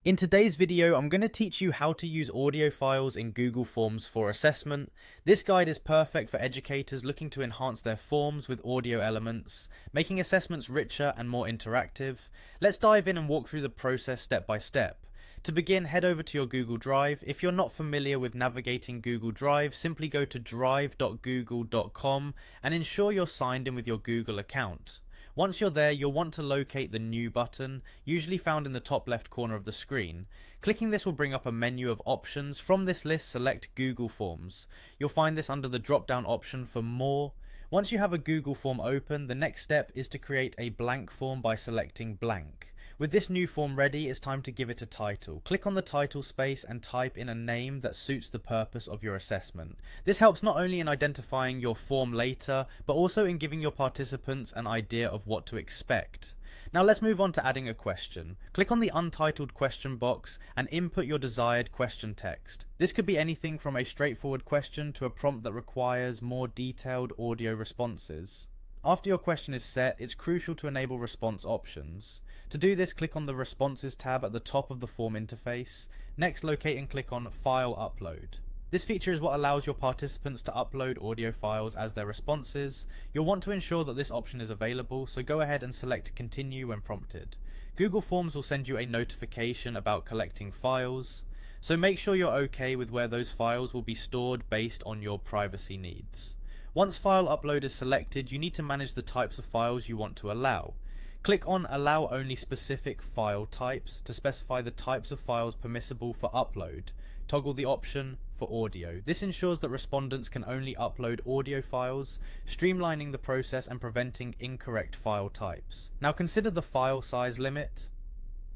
In today's video, I'm going to teach you how to use audio files in Google Forms for assessment. This guide is perfect for educators looking to enhance their forms with audio elements, making assessments richer and more interactive. Let's dive in and walk through the process step by step. To begin, head over to your Google Drive. If you're not familiar with navigating Google Drive, simply go to drive.google.com and ensure you're signed in with your Google account. Once you're there, you'll want to locate the New button, usually found in the top left corner of the screen. Clicking this will bring up a menu of options. From this list, select Google Forms. You'll find this under the drop-down option for More. Once you have a Google form open, the next step is to create a blank form by selecting Blank. With this new form ready, it's time to give it a title. Click on the title space and type in a name that suits the purpose of your assessment. This helps not only in identifying your form later, but also in giving your participants an idea of what to expect. Now let's move on to adding a question. Click on the untitled question box and input your desired question text. This could be anything from a straightforward question to a prompt that requires more detailed audio responses. After your question is set, it's crucial to enable response options. To do this, click on the Responses tab at the top of the form interface. Next, locate and click on File Upload. This feature is what allows your participants to upload audio files as their responses. You'll want to ensure that this option is available, so go ahead and select Continue when prompted. Google Forms will send you a notification about collecting files, so make sure you're okay with where those files will be stored based on your privacy needs. Once file upload is selected, you need to manage the types of files you want to allow. Click on Allow Only Specific File Types to specify the types of files permissible for upload. Toggle the option for audio. This ensures that respondents can only upload audio files, streamlining the process and preventing incorrect file types. Now consider the file size limit.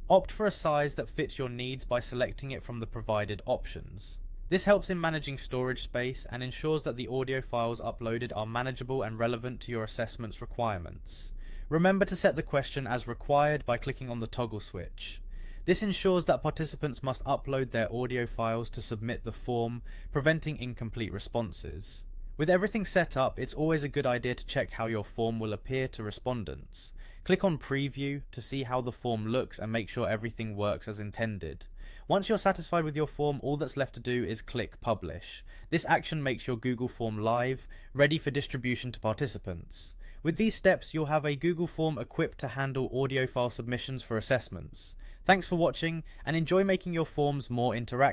Opt for a size that fits your needs by selecting it from the provided options. This helps in managing storage space and ensures that the audio files uploaded are manageable and relevant to your assessment's requirements. Remember to set the question as required by clicking on the toggle switch. This ensures that participants must upload their audio files to submit the form, preventing incomplete responses. With everything set up, it's always a good idea to check how your form will appear to respondents. Click on Preview to see how the form looks and make sure everything works as intended. Once you're satisfied with your form, all that's left to do is click Publish. This action makes your Google form live, ready for distribution to participants. With these steps, you'll have a Google form equipped to handle audio file submissions for assessments. Thanks for watching, and enjoy making your forms more interactive.